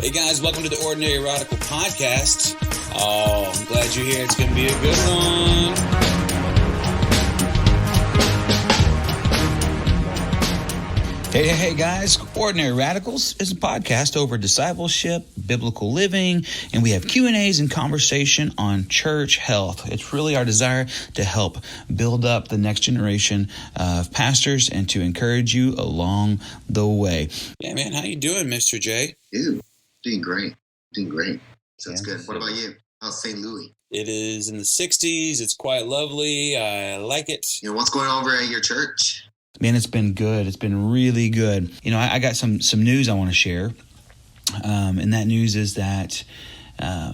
Hey guys, welcome to the Ordinary Radical Podcast. Oh, I'm glad you're here. It's going to be a good one. Hey guys, Ordinary Radicals is a podcast over discipleship, biblical living, and we have Q&As and conversation on church health. It's really our desire to help build up the next generation of pastors and to encourage you along the way. Yeah, man, how you doing, Mr. J? Ew, doing great. Sounds good. What about you? How's St. Louis? It is in the 60s. It's quite lovely. I like it. What's going on over at your church? Man, it's been good. It's been really good. I got some news I want to share. And that news is that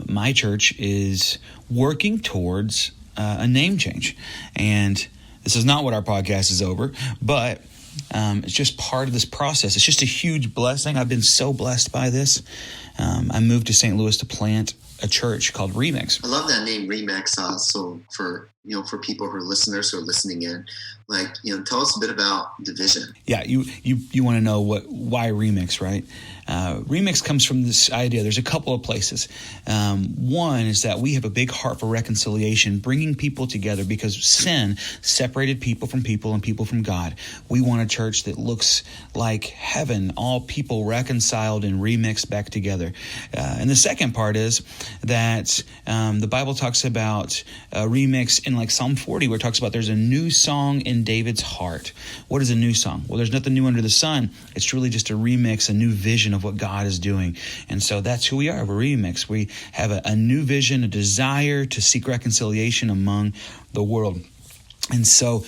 my church is working towards a name change. And this is not what our podcast is over, but it's just part of this process. It's just a huge blessing. I've been so blessed by this. I moved to St. Louis to plant a church called Remix. I love that name, Remix. So for people who are listeners who are listening in, tell us a bit about the vision. Yeah, you want to know why Remix, right? Remix comes from this idea. There's a couple of places. One is that we have a big heart for reconciliation, bringing people together because sin separated people from people and people from God. We want a church that looks like heaven, all people reconciled and remixed back together. And the second part is that the Bible talks about remix in like Psalm 40, where it talks about there's a new song in David's heart. What is a new song? Well, there's nothing new under the sun. It's really just a remix, a new vision of what God is doing. And so that's who we are. We're Remix. We have a new vision, a desire to seek reconciliation among the world. And so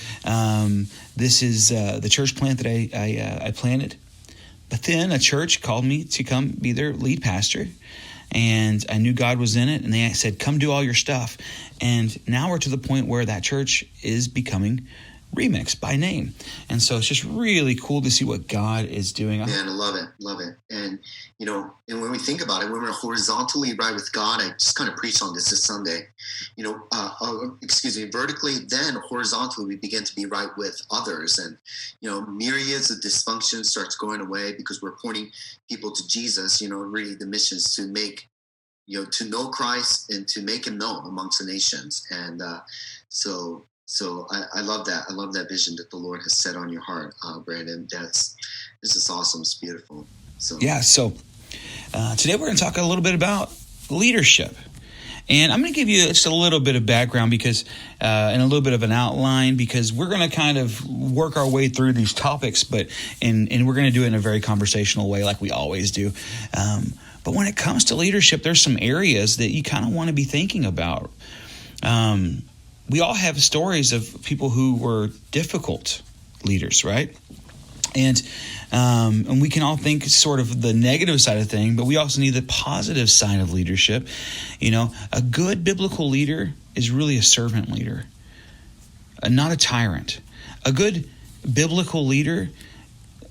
this is the church plant that I planted. But then a church called me to come be their lead pastor. And I knew God was in it. And they said, come do all your stuff. And now we're to the point where that church is becoming Remix by name. And so it's just really cool to see what God is doing. Man, I love it. And, and when we think about it, when we're horizontally right with God, I just kind of preached on this Sunday, vertically, then horizontally we begin to be right with others. And, myriads of dysfunction starts going away because we're pointing people to Jesus. Really the mission is to make, to know Christ and to make him known amongst the nations. And So I love that. I love that vision that the Lord has set on your heart, Brandon. This is awesome. It's beautiful. So today we're going to talk a little bit about leadership. And I'm going to give you just a little bit of background because, and a little bit of an outline, because we're going to kind of work our way through these topics, and we're going to do it in a very conversational way like we always do. But when it comes to leadership, there's some areas that you kind of want to be thinking about. We all have stories of people who were difficult leaders, right? And we can all think sort of the negative side of thing, but we also need the positive side of leadership. A good biblical leader is really a servant leader, not a tyrant. A good biblical leader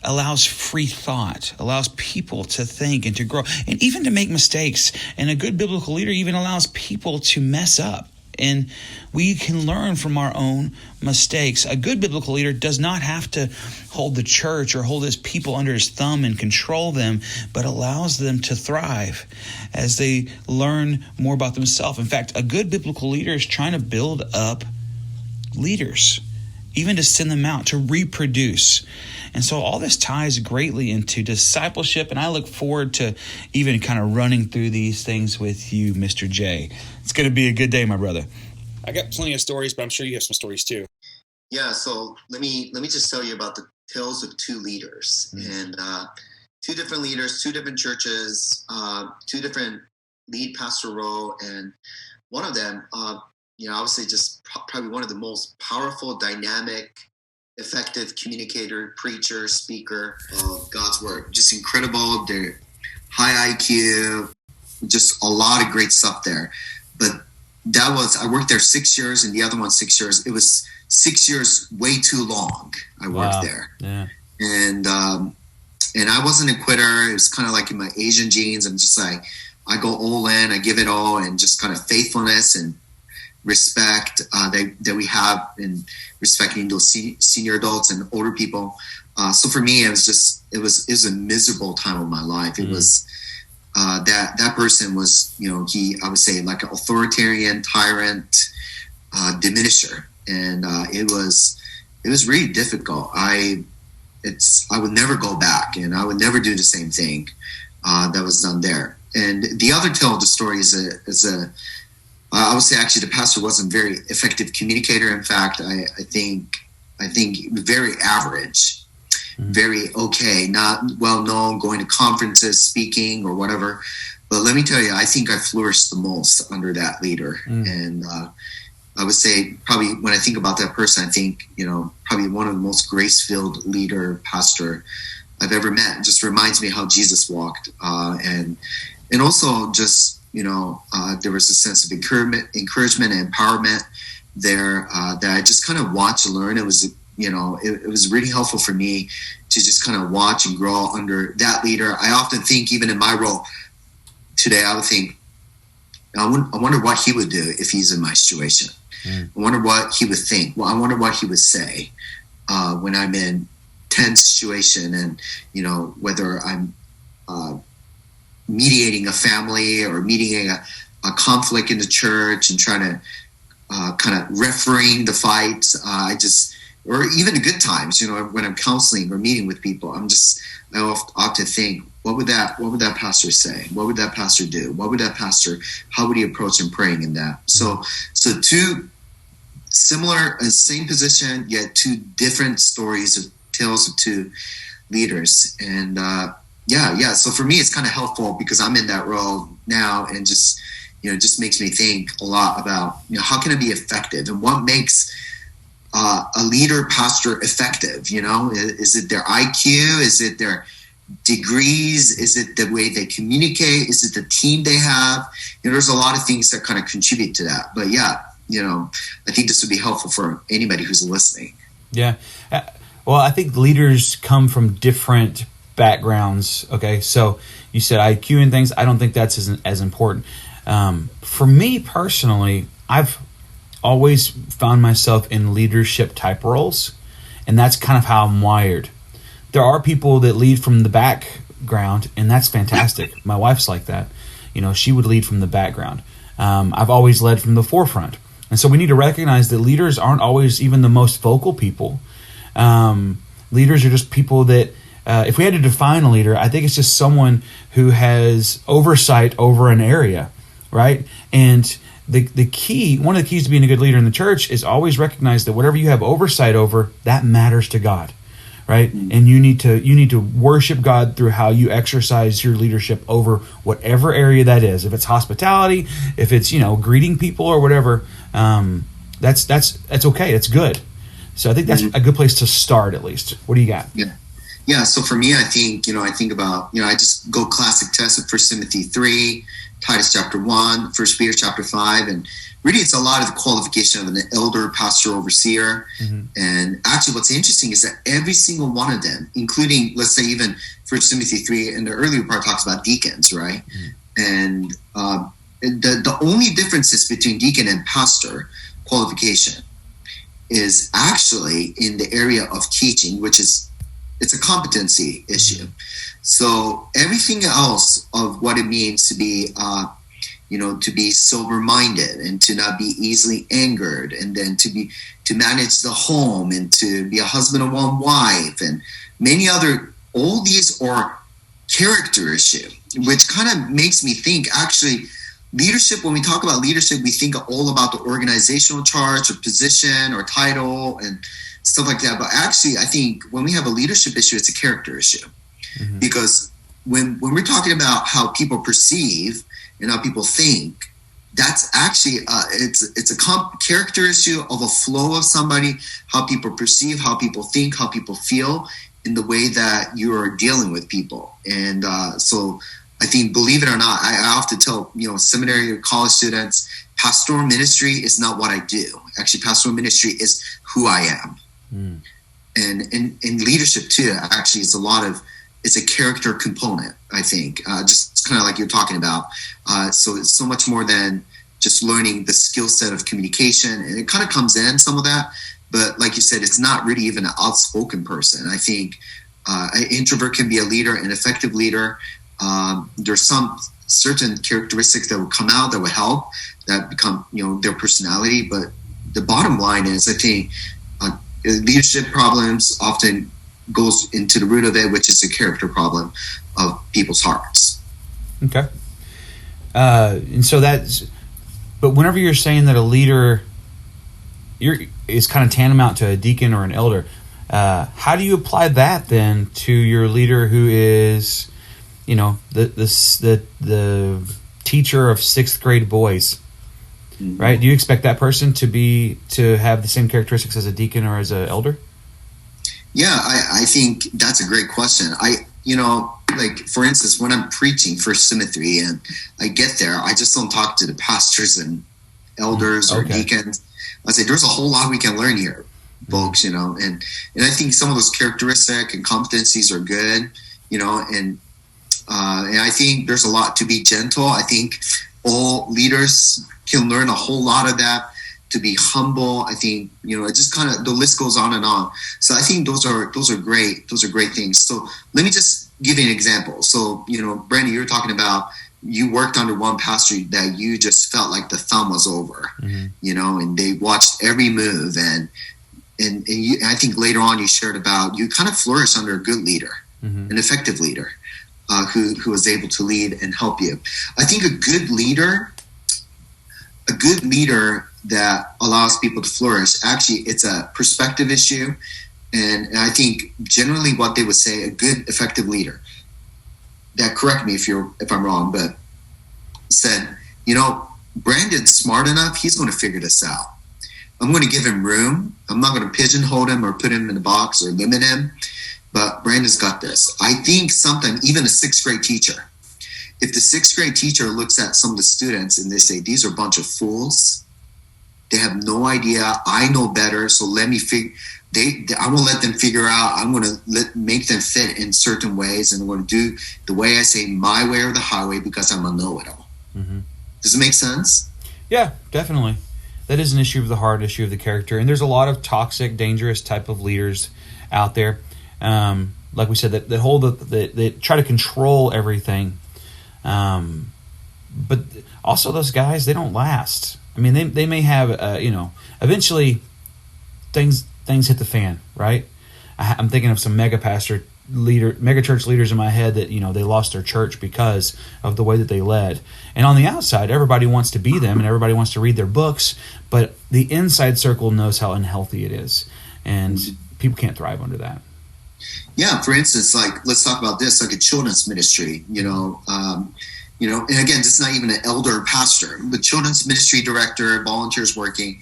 allows free thought, allows people to think and to grow, and even to make mistakes. And a good biblical leader even allows people to mess up. And we can learn from our own mistakes. A good biblical leader does not have to hold the church or hold his people under his thumb and control them, but allows them to thrive as they learn more about themselves. In fact, a good biblical leader is trying to build up leaders, even to send them out, to reproduce. And so all this ties greatly into discipleship, and I look forward to even kind of running through these things with you, Mr. J. It's going to be a good day, my brother. I got plenty of stories, but I'm sure you have some stories too. Yeah, so let me just tell you about the tales of two leaders. And two different leaders, two different churches, two different lead pastoral role, and one of them, obviously just probably one of the most powerful, dynamic, effective communicator, preacher, speaker of God's word. Just incredible. They're high IQ, just a lot of great stuff there. But I worked there 6 years and the other one 6 years. It was 6 years way too long. I worked there. Yeah. And I wasn't a quitter. It was kind of like in my Asian genes. I'm just like, I go all in, I give it all, and just kind of faithfulness and respect that we have in respecting those senior adults and older people. So for me, it was a miserable time of my life. It was that person was, I would say like an authoritarian tyrant, diminisher. And it was really difficult. I would never go back, and I would never do the same thing that was done there. And the other tale of the story I would say actually the pastor wasn't a very effective communicator. In fact, I think very average, very okay, not well known, going to conferences, speaking or whatever. But let me tell you, I think I flourished the most under that leader. And I would say probably when I think about that person, I think, probably one of the most grace-filled leader, pastor I've ever met. It just reminds me how Jesus walked. And also just, there was a sense of encouragement and empowerment there that I just kind of watched and learned. It was, it was really helpful for me to just kind of watch and grow under that leader. I often think, even in my role today, I would think, I wonder what he would do if he's in my situation. I wonder what he would think. Well, I wonder what he would say when I'm in tense situation, and whether I'm mediating a family or mediating a conflict in the church and trying to kind of refereeing the fights. Or even the good times, when I'm counseling or meeting with people, I often think, what would that pastor say? What would that pastor do? How would he approach in praying in that? So two similar, same position, yet two different stories of tales of two leaders. And so for me, it's kind of helpful because I'm in that role now, and just makes me think a lot about, how can I be effective, and what makes a leader pastor effective? Is it their IQ? Is it their degrees? Is it the way they communicate? Is it the team they have? There's a lot of things that kind of contribute to that. But I think this would be helpful for anybody who's listening. Yeah. Well, I think leaders come from different backgrounds. Okay. So you said IQ and things. I don't think that's as important. For me personally, I've always found myself in leadership type roles, and that's kind of how I'm wired. There are people that lead from the background, and that's fantastic. My wife's like that. She would lead from the background. I've always led from the forefront. And so we need to recognize that leaders aren't always even the most vocal people. Leaders are just people that, if we had to define a leader, I think it's just someone who has oversight over an area, right? And one of the keys to being a good leader in the church is always recognize that whatever you have oversight over, that matters to God, right? And you need to worship God through how you exercise your leadership over whatever area that is. If it's hospitality, if it's greeting people or whatever, that's okay. It's good. So I think that's a good place to start, at least. What do you got? Yeah. So for me, I think about I just go classic text of 1 Timothy 3. Titus chapter 1, 1 Peter chapter 5, and really it's a lot of the qualification of an elder, pastor, overseer. And actually what's interesting is that every single one of them, including, let's say, even 1 Timothy 3, in the earlier part talks about deacons, right? And the only differences between deacon and pastor qualification is actually in the area of teaching, which is, it's a competency issue. So everything else of what it means to be, to be sober-minded and to not be easily angered, and then to manage the home and to be a husband of one wife, and many other, all these are character issue, which kind of makes me think, actually, leadership, when we talk about leadership, we think all about the organizational charge or position or title and stuff like that. But actually, I think when we have a leadership issue, it's a character issue. Because when we're talking about how people perceive and how people think, that's actually it's a character issue of a flow of somebody, how people perceive, how people think, how people feel in the way that you are dealing with people. And so I think, believe it or not, I often tell seminary or college students, pastoral ministry is not what I do. Actually, pastoral ministry is who I am. And in leadership too, actually, it's a character component, I think, just kind of like you're talking about. So it's so much more than just learning the skill set of communication. And it kind of comes in some of that. But like you said, it's not really even an outspoken person. I think an introvert can be a leader, an effective leader. there's some certain characteristics that will come out that will help, that become, their personality. But the bottom line is, I think leadership problems often goes into the root of it, which is the character problem of people's hearts. Okay. And so but whenever you're saying that a leader is kind of tantamount to a deacon or an elder, how do you apply that then to your leader who is, the teacher of 6th grade boys, mm-hmm. right? Do you expect that person to have the same characteristics as a deacon or as an elder? Yeah, I think that's a great question. Like, for instance, when I'm preaching for Symmetry and I get there, I just don't talk to the pastors and elders or deacons. I say, there's a whole lot we can learn here, folks, and I think some of those characteristics and competencies are good, and I think there's a lot to be gentle. I think all leaders can learn a whole lot of that, to be humble. I think, it just kind of, the list goes on and on. So I think those are great. Those are great things. So let me just give you an example. So, Brandon, you were talking about, you worked under one pastor that you just felt like the thumb was over, mm-hmm. And they watched every move. And I think later on you shared about, you kind of flourished under a good leader, mm-hmm. an effective leader, who was able to lead and help you. I think a good leader that allows people to flourish, actually, it's a perspective issue. And I think generally what they would say, a good, effective leader, that, correct me if I'm wrong, but said, Brandon's smart enough, he's going to figure this out. I'm going to give him room. I'm not going to pigeonhole him or put him in a box or limit him, but Brandon's got this. I think sometimes even a 6th grade teacher, if the 6th grade teacher looks at some of the students and they say, these are a bunch of fools, they have no idea, I know better, so let me I will let them figure out. I'm going to make them fit in certain ways, and I'm going to do the way I say, my way or the highway, because I'm a know-it-all. Mm-hmm. Does it make sense? Yeah, definitely. That is an issue of the heart, issue of the character, and there's a lot of toxic, dangerous type of leaders out there. Like we said, that try to control everything, but also those guys, they don't last. I mean, they may have, eventually things hit the fan, right? I'm thinking of some mega church leaders in my head that, they lost their church because of the way that they led. And on the outside, everybody wants to be them and everybody wants to read their books, but the inside circle knows how unhealthy it is. And people can't thrive under that. Yeah, for instance, like, let's talk about this, like a children's ministry, and again, it's not even an elder pastor, but children's ministry director, volunteers working.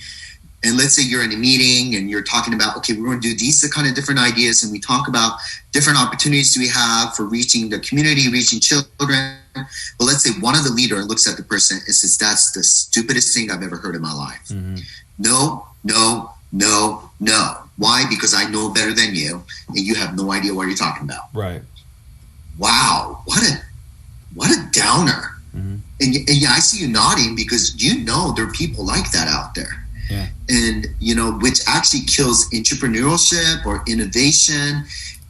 And let's say you're in a meeting and you're talking about, okay, we're going to do these kind of different ideas. And we talk about different opportunities we have for reaching the community, reaching children. But let's say one of the leader looks at the person and says, that's the stupidest thing I've ever heard in my life. Mm-hmm. No. Why? Because I know better than you and you have no idea what you're talking about. Right. Wow. What a downer. Mm-hmm. And I see you nodding because there are people like that out there. Yeah. And, which actually kills entrepreneurship or innovation.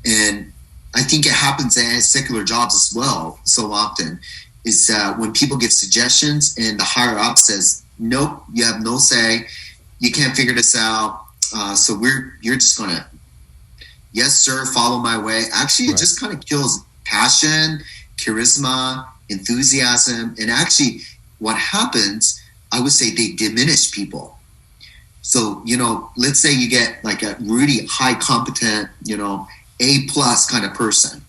And I think it happens in secular jobs as well so often, is when people give suggestions and the higher up says, nope, you have no say, you can't figure this out. So you're just going to, yes, sir, follow my way. Actually, it just kind of kills passion, charisma, enthusiasm. And actually what happens, I would say they diminish people. So, let's say you get like a really high competent, A+ kind of person,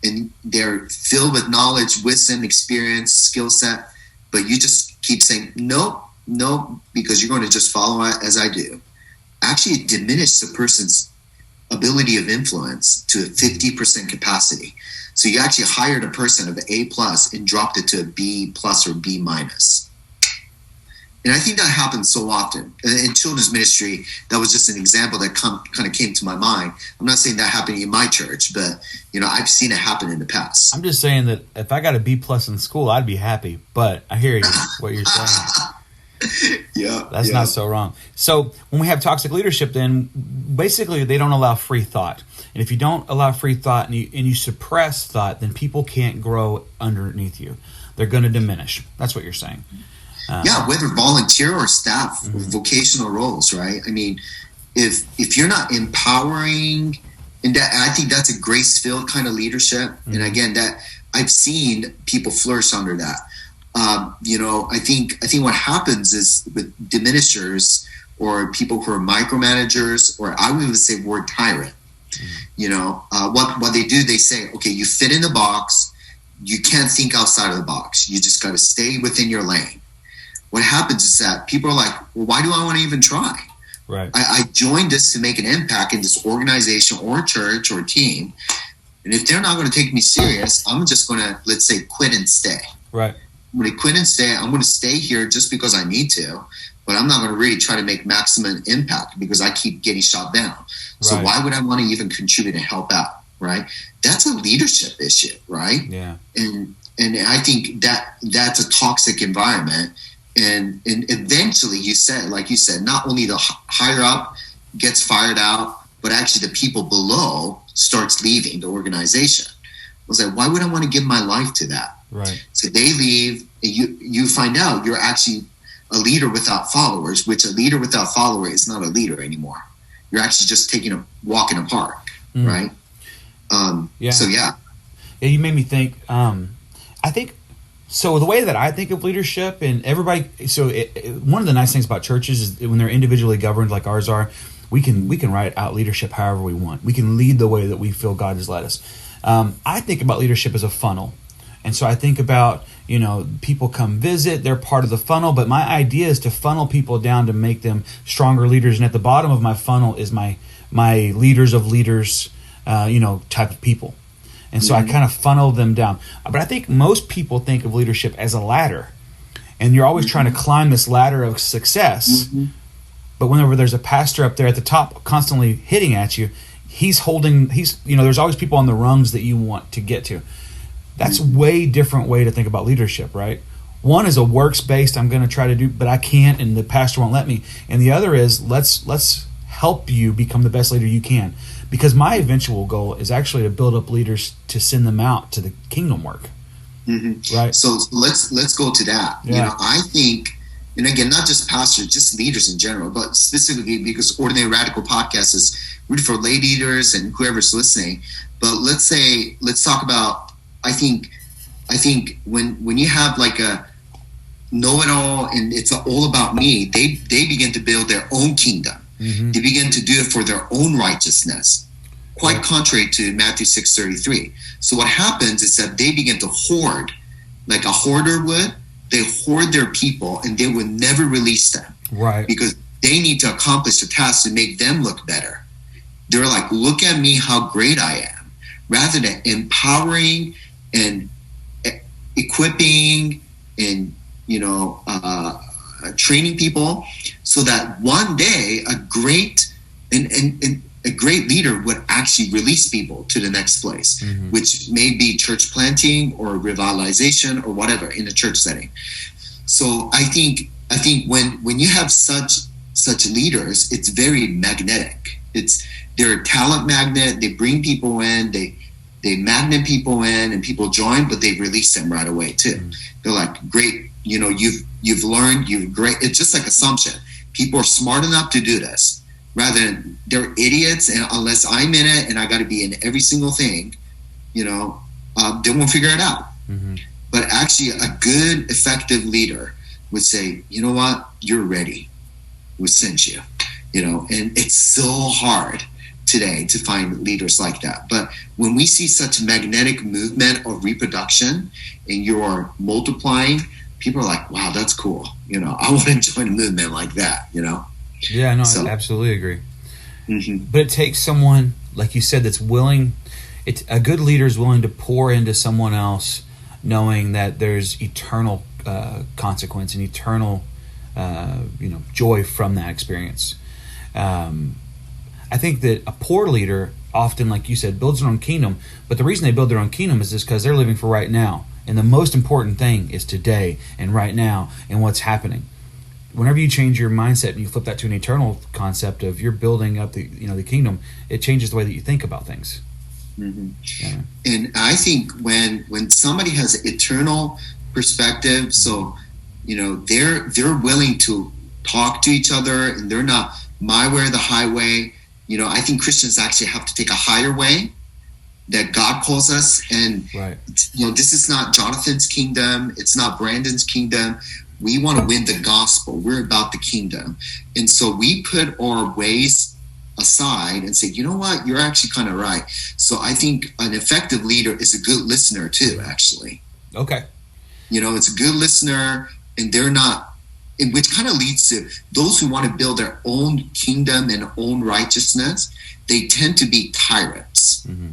and they're filled with knowledge, wisdom, experience, skill set, but you just keep saying, nope, because you're going to just follow as I do. Actually, it diminishes the person's ability of influence to a 50% capacity. So you actually hired a person of A+ and dropped it to a B+ or B-. And I think that happens so often. In children's ministry, that was just an example that kind of came to my mind. I'm not saying that happened in my church, but, I've seen it happen in the past. I'm just saying that if I got a B+ in school, I'd be happy. But I hear you, what you're saying. Yeah. That's not so wrong. So when we have toxic leadership, then basically they don't allow free thought. And if you don't allow free thought and you suppress thought, then people can't grow underneath you. They're going to diminish. That's what you're saying. Yeah, whether volunteer or staff, vocational roles, right? I mean, if you're not empowering, and that, I think that's a grace-filled kind of leadership. And again, that I've seen people flourish under that. I think what happens is with diminishers or people who are micromanagers, or I would even say word tyrant. What they do, they say, okay, you fit in the box. You can't think outside of the box. You just got to stay within your lane. What happens is that people are like, well, why do I want to even try? Right. I joined this to make an impact in this organization or church or team. And if they're not going to take me serious, I'm just going to, let's say, quit and stay. Right. I'm going to quit and stay. I'm going to stay here just because I need to, but I'm not going to really try to make maximum impact because I keep getting shot down. So why would I want to even contribute and help out? Right. That's a leadership issue. Right. Yeah. And I think that's a toxic environment. And eventually like you said, not only the higher up gets fired out, but actually the people below starts leaving the organization. I was like, why would I want to give my life to that? Right. So they leave, and you find out you're actually a leader without followers, which a leader without followers is not a leader anymore. You're actually just walk in a park, right? So yeah. Yeah, you made me think. I think so. The way that I think of leadership, and everybody. So one of the nice things about churches is when they're individually governed, like ours are, we can write out leadership however we want. We can lead the way that we feel God has led us. I think about leadership as a funnel. And so I think about, people come visit, they're part of the funnel, but my idea is to funnel people down to make them stronger leaders. And at the bottom of my funnel is my leaders of leaders, type of people. And so I kind of funnel them down. But I think most people think of leadership as a ladder. And you're always trying to climb this ladder of success. But whenever there's a pastor up there at the top constantly hitting at you, there's always people on the rungs that you want to get to. That's a way different way to think about leadership, right? One is a works-based, I'm going to try to do, but I can't, and the pastor won't let me. And the other is, let's help you become the best leader you can. Because my eventual goal is actually to build up leaders to send them out to the kingdom work. Right? So let's go to that. Yeah. I think, and again, not just pastors, just leaders in general, but specifically because Ordinary Radical Podcast is really for lay leaders and whoever's listening. But let's talk about, I think when you have like a know-it-all and it's all about me, they begin to build their own kingdom. They begin to do it for their own righteousness, quite contrary to Matthew 6:33. So what happens is that they begin to hoard, like a hoarder would. They hoard their people and they will never release them, right? Because they need to accomplish a task to make them look better. They're like, look at me, how great I am, rather than empowering and equipping and training people, so that one day a great leader would actually release people to the next place, which may be church planting or revitalization or whatever in a church setting. So I think when you have such leaders, it's very magnetic. They're a talent magnet. They bring people in. They magnet people in, and people join, but they release them right away too. They're like, great, you've learned, you've great. It's just like assumption. People are smart enough to do this, rather than they're idiots, and unless I'm in it and I got to be in every single thing, they won't figure it out. But actually, a good, effective leader would say, you know what, you're ready. We sent you, and it's so hard today to find leaders like that. But when we see such magnetic movement of reproduction and you're multiplying, people are like, wow, that's cool. I want to join a movement like that, Yeah, no, I absolutely agree. But it takes someone, like you said, that's willing. A good leader is willing to pour into someone else, knowing that there's eternal consequence and eternal joy from that experience. I think that a poor leader often, like you said, builds their own kingdom. But the reason they build their own kingdom is just because they're living for right now. And the most important thing is today and right now and what's happening. whenever you change your mindset and you flip that to an eternal concept of you're building up the kingdom, it changes the way that you think about things. Mm-hmm. Yeah. And I think when somebody has an eternal perspective, so they're willing to talk to each other, and they're not my way or the highway. I think Christians actually have to take a higher way that God calls us, and this is not Jonathan's kingdom, it's not Brandon's kingdom. We want to win the gospel. We're about the kingdom. And so we put our ways aside and say, you know what, you're actually kind of right. So I think an effective leader is a good listener too, actually. Okay. It's a good listener, and they're not, and which kind of leads to those who want to build their own kingdom and own righteousness. They tend to be tyrants. Mm-hmm.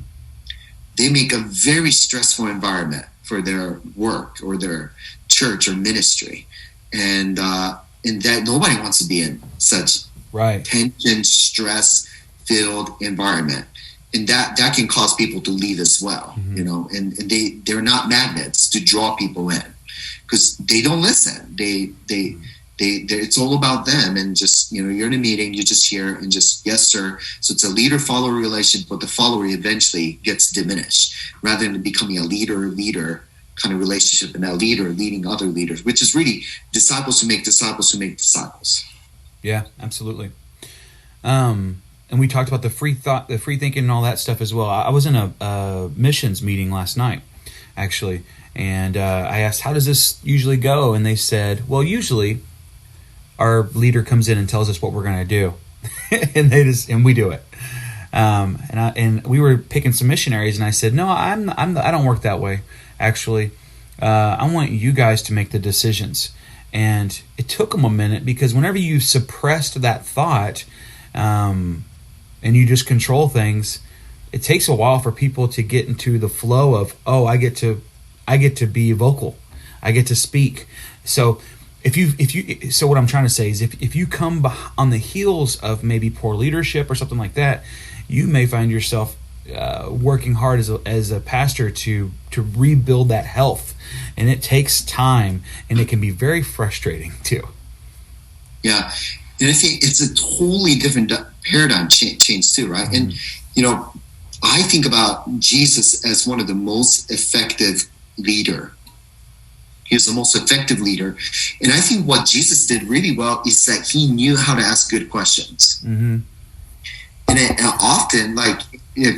They make a very stressful environment for their work or their church or ministry. And that nobody wants to be in such tension, stress-filled environment. And that can cause people to leave as well, mm-hmm. And they're not magnets to draw people in because they don't listen. They it's all about them, and just you're in a meeting, you just hear and just yes sir. So it's a leader-follower relationship, but the follower eventually gets diminished rather than becoming a leader kind of relationship, and that leader leading other leaders, which is really disciples who make disciples who make disciples. Yeah, absolutely. And we talked about the free thought, the free thinking, and all that stuff as well. I was in a missions meeting last night, actually, and I asked, "How does this usually go?" And they said, "Well, usually our leader comes in and tells us what we're going to do, and we do it." And we were picking some missionaries, and I said, "No, I don't work that way. Actually, I want you guys to make the decisions." And it took them a minute, because whenever you suppressed that thought, and you just control things, it takes a while for people to get into the flow of, oh, I get to be vocal, I get to speak. So so what I'm trying to say is, if you come on the heels of maybe poor leadership or something like that, you may find yourself working hard as a pastor to rebuild that health, and it takes time, and it can be very frustrating too. Yeah, and I think it's a totally different paradigm change too, right? Mm-hmm. And I think about Jesus as one of the most effective leader. He was the most effective leader, and I think what Jesus did really well is that he knew how to ask good questions. Mm-hmm. And often,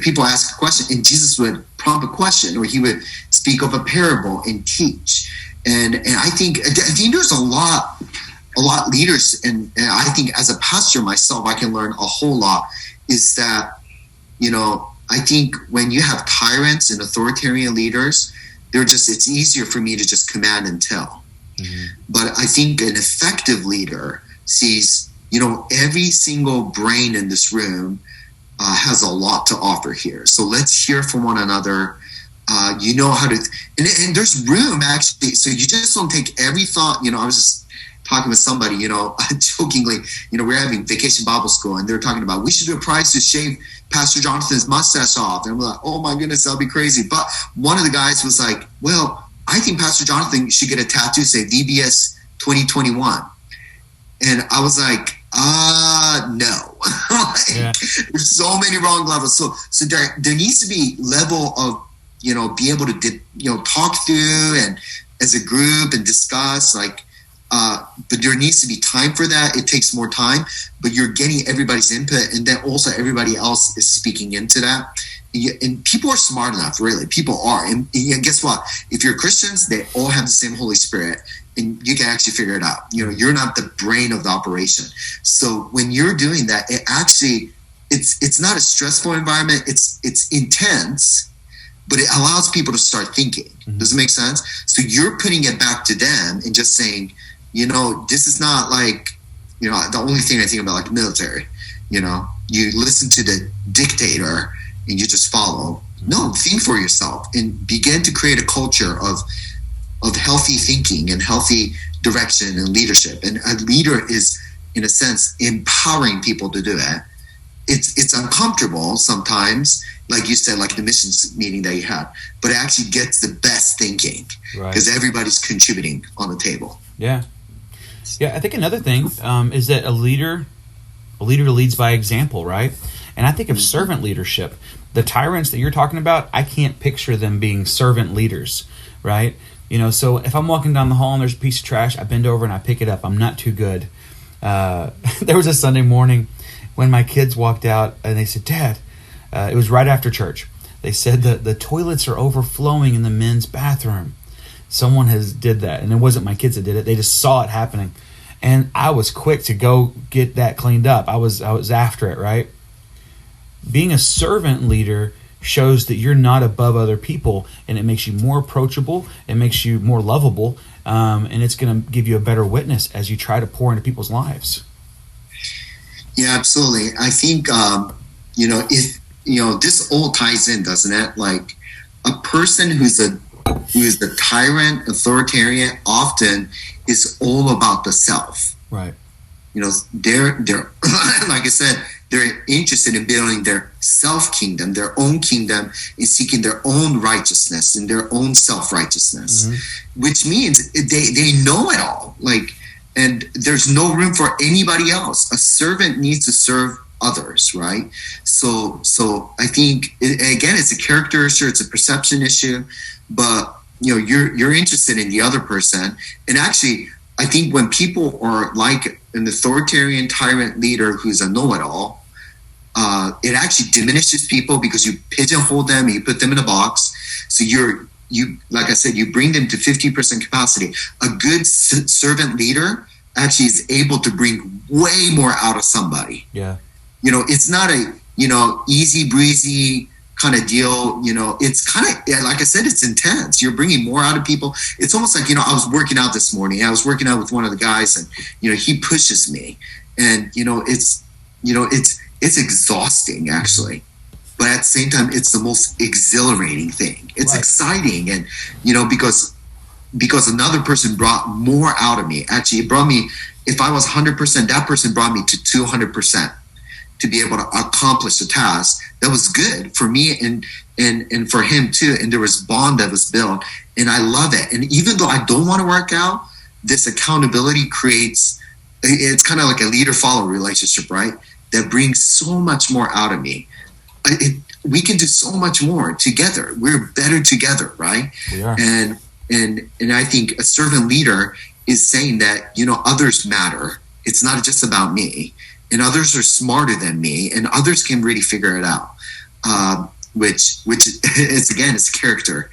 people ask a question, and Jesus would prompt a question, or he would speak of a parable and teach. And I think there's a lot leaders, and I think as a pastor myself, I can learn a whole lot. Is that I think when you have tyrants and authoritarian leaders, it's easier for me to just command and tell. Mm-hmm. But I think an effective leader sees, every single brain in this room has a lot to offer here. So let's hear from one another. How to, and there's room actually. So you just don't take every thought. I was just talking with somebody, jokingly, we're having vacation Bible school, and they're talking about, we should do a prize to shave Pastor Jonathan's mustache off. And we're like, oh my goodness, that'll be crazy. But one of the guys was like, well, I think Pastor Jonathan should get a tattoo, say VBS 2021. And I was like, no. There's so many wrong levels. So there needs to be level of, be able to, talk through and as a group and discuss, but there needs to be time for that. It takes more time, but you're getting everybody's input, and then also everybody else is speaking into that. And people are smart enough, really. People are. And guess what? If you're Christians, they all have the same Holy Spirit, and you can actually figure it out. You're not the brain of the operation. So when you're doing that, it actually, it's not a stressful environment. It's intense, but it allows people to start thinking. Mm-hmm. Does it make sense? So you're putting it back to them and just saying, this is not the only thing I think about, like military. You listen to the dictator and you just follow. No, think for yourself and begin to create a culture of healthy thinking and healthy direction and leadership. And a leader is, in a sense, empowering people to do it. It's uncomfortable sometimes, like you said, like the missions meeting that you had, but it actually gets the best thinking because everybody's contributing on the table. Yeah. Yeah, I think another thing is that a leader leads by example, right? And I think of servant leadership. The tyrants that you're talking about, I can't picture them being servant leaders, right? So if I'm walking down the hall and there's a piece of trash, I bend over and I pick it up. I'm not too good. There was a Sunday morning when my kids walked out and they said, Dad, it was right after church. They said that the toilets are overflowing in the men's bathroom. Someone did that, and it wasn't my kids that did it. They just saw it happening. And I was quick to go get that cleaned up. I was after it, right? Being a servant leader shows that you're not above other people, and it makes you more approachable, it makes you more lovable, and it's going to give you a better witness as you try to pour into people's lives. Yeah, absolutely. I think, this all ties in, doesn't it? Like a person who is the tyrant, authoritarian, often is all about the self. Right. They're like I said, they're interested in building their self-kingdom, their own kingdom, in seeking their own righteousness and their own self-righteousness, which means they know it all. And there's no room for anybody else. A servant needs to serve others, right? So I think, again, it's a character issue, it's a perception issue, but you're interested in the other person. And actually, I think when people are like an authoritarian tyrant leader who's a know-it-all, it actually diminishes people because you pigeonhole them and you put them in a box. So you like I said, you bring them to 50% capacity. A good servant leader actually is able to bring way more out of somebody. Yeah. It's not a, easy breezy kind of deal. It's kind of, like I said, it's intense. You're bringing more out of people. It's almost like, I was working out this morning. I was working out with one of the guys and, he pushes me and, it's exhausting actually. But at the same time, it's the most exhilarating thing. It's right. Exciting. And, because another person brought more out of me. Actually, it brought me, if I was 100%, that person brought me to 200% to be able to accomplish the task. That was good for me and for him too. And there was bond that was built, and I love it. And even though I don't want to work out, this accountability creates, it's kind of like a leader-follower relationship, right? That brings so much more out of me. We can do so much more together. We're better together, right? We are. And I think a servant leader is saying that, others matter. It's not just about me, and others are smarter than me, and others can really figure it out. Which is again, it's character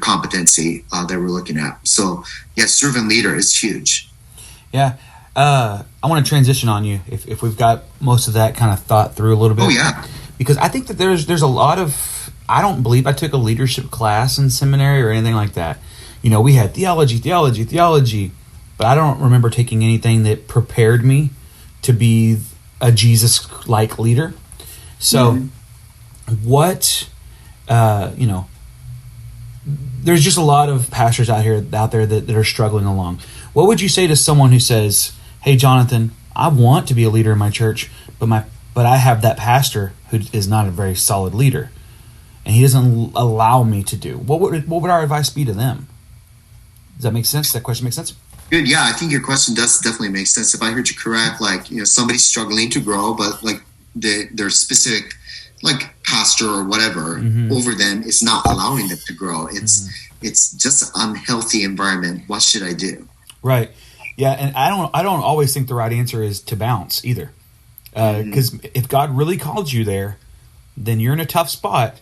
competency that we're looking at. So yeah, servant leader is huge. Yeah. I want to transition on you if we've got most of that kind of thought through a little bit. Oh yeah. Because I think that there's a lot of, I don't believe I took a leadership class in seminary or anything like that. We had theology, but I don't remember taking anything that prepared me to be a Jesus-like leader. So what, there's just a lot of pastors out there that are struggling along. What would you say to someone who says, hey, Jonathan, I want to be a leader in my church, but I have that pastor who is not a very solid leader, and he doesn't allow me to do. What would our advice be to them? Does that make sense? Does that question make sense? Good. Yeah, I think your question does definitely make sense. If I heard you correct, somebody's struggling to grow, but their specific pastor or whatever over them is not allowing them to grow. It's just an unhealthy environment. What should I do? Right. Yeah, and I don't always think the right answer is to bounce either. Because if God really called you there, then you're in a tough spot,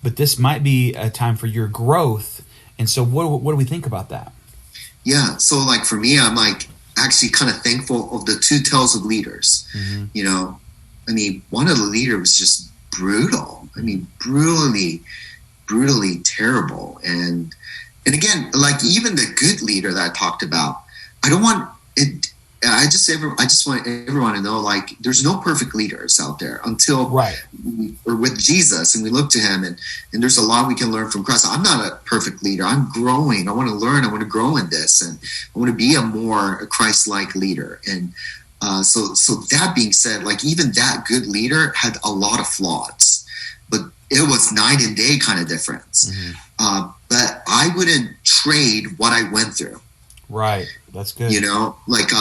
but this might be a time for your growth. And so what do we think about that? Yeah. So for me, I'm actually kind of thankful of the two tales of leaders. One of the leaders was just brutal. Brutally terrible. And again, even the good leader that I talked about, I don't want it. I just want everyone to know, there's no perfect leaders out there until we're with Jesus and we look to him, and there's a lot we can learn from Christ. I'm not a perfect leader. I'm growing. I want to learn. I want to grow in this, and I want to be a more Christ-like leader. And so that being said, even that good leader had a lot of flaws, but it was night and day kind of difference. But I wouldn't trade what I went through Right. That's good. Like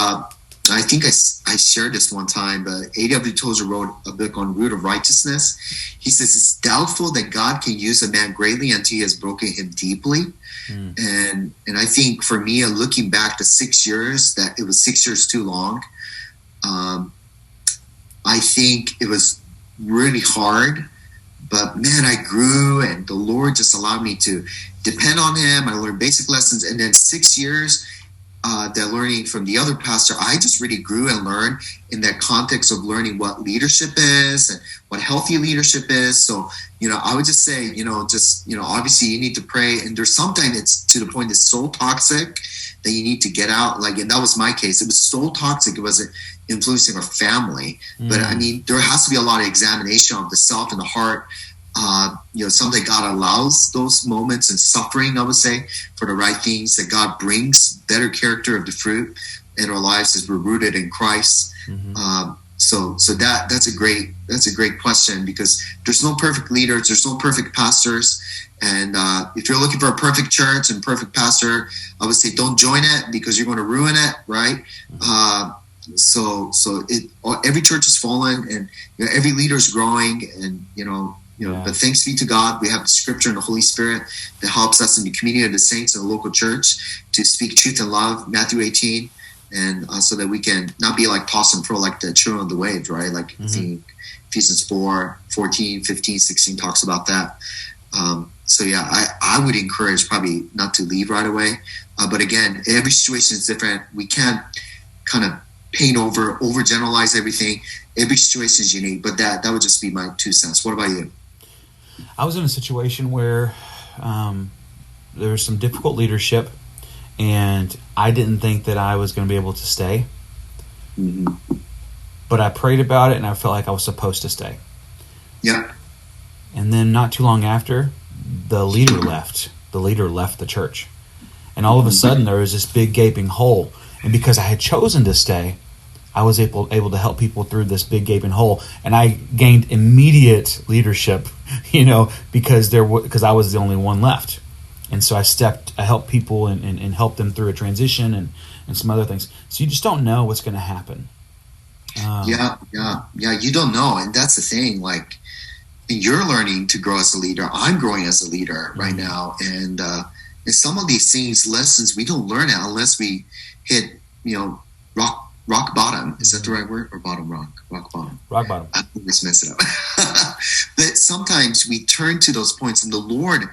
I think I shared this one time, but A.W. Tozer wrote a book on root of righteousness. He says it's doubtful that God can use a man greatly until he has broken him deeply. And I think for me, looking back to 6 years, that it was 6 years too long. I think it was really hard, but man, I grew, and the Lord just allowed me to depend on him. I learned basic lessons, and then 6 years that learning from the other pastor, I just really grew and learned in that context of learning what leadership is and what healthy leadership is. So, I would just say, obviously you need to pray, and there's sometimes it's to the point it's so toxic that you need to get out. Like, and that was my case. It was so toxic. It wasn't influencing our family, but I mean, there has to be a lot of examination of the self and the heart. Something God allows those moments and suffering, I would say, for the right things, that God brings better character of the fruit in our lives as we're rooted in Christ. So that's a great question, because there's no perfect leaders, there's no perfect pastors. And if you're looking for a perfect church and perfect pastor, I would say don't join it, because you're going to ruin it, right? So every church is fallen, and every leader is growing, and but thanks be to God, we have the Scripture and the Holy Spirit that helps us in the community of the saints in the local church to speak truth and love, Matthew 18, and so that we can not be like tossed and fro like the children of the waves, right? Like Ephesians 4, 14, 15, 16 talks about that. I would encourage probably not to leave right away. But again, every situation is different. We can't kind of overgeneralize everything. Every situation is unique, but that would just be my 2 cents. What about you? I was in a situation where there was some difficult leadership, and I didn't think that I was going to be able to stay. But I prayed about it, and I felt like I was supposed to stay. Yeah. And then not too long after, the leader left. The leader left the church. And all of a sudden, there was this big gaping hole. And because I had chosen to stay, I was able to help people through this big gaping hole, and I gained immediate leadership, because I was the only one left, and so I helped people and helped them through a transition and some other things. So you just don't know what's going to happen. Yeah. You don't know, and that's the thing. Like, you're learning to grow as a leader. I'm growing as a leader right now, and some of these things, lessons, we don't learn it unless we hit, rock bottom. Is that the right word? Or bottom rock? Rock bottom. Rock bottom. I always mess it up. But sometimes we turn to those points, and the Lord,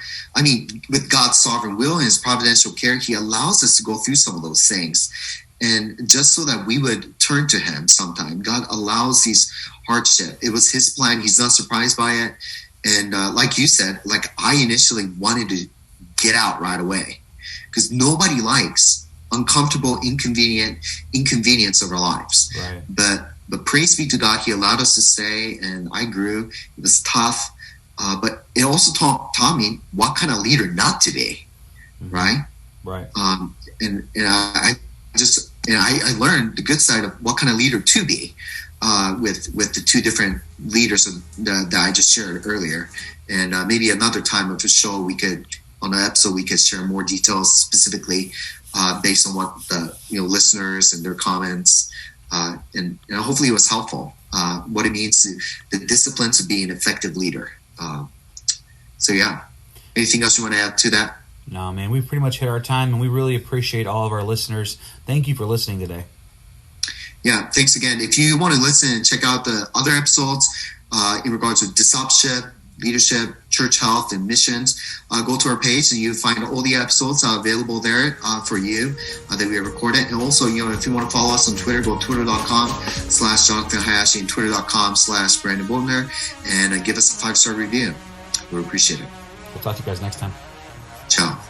with God's sovereign will and his providential care, he allows us to go through some of those things. And just so that we would turn to him sometime, God allows these hardship. It was his plan. He's not surprised by it. And like you said, like I initially wanted to get out right away, because nobody likes uncomfortable, inconvenience of our lives. Right. But praise be to God, he allowed us to stay, and I grew. It was tough, but it also taught me what kind of leader not to be, right? Right. And I learned the good side of what kind of leader to be, with the 2 different leaders that I just shared earlier. And maybe another time of the show on an episode we could share more details specifically based on what the listeners and their comments, and hopefully it was helpful. What it means the discipline to be an effective leader. Anything else you want to add to that? No, man, we've pretty much hit our time, and we really appreciate all of our listeners. Thank you for listening today. Yeah, thanks again. If you want to listen and check out the other episodes in regards to discipleship, leadership, church health, and missions, go to our page and you find all the episodes available there for you that we have recorded. And also, if you want to follow us on Twitter, go to twitter.com/Jonathan Hayashi and twitter.com/Brandon Boatner, and give us a 5-star review. We appreciate it. We'll talk to you guys next time. Ciao.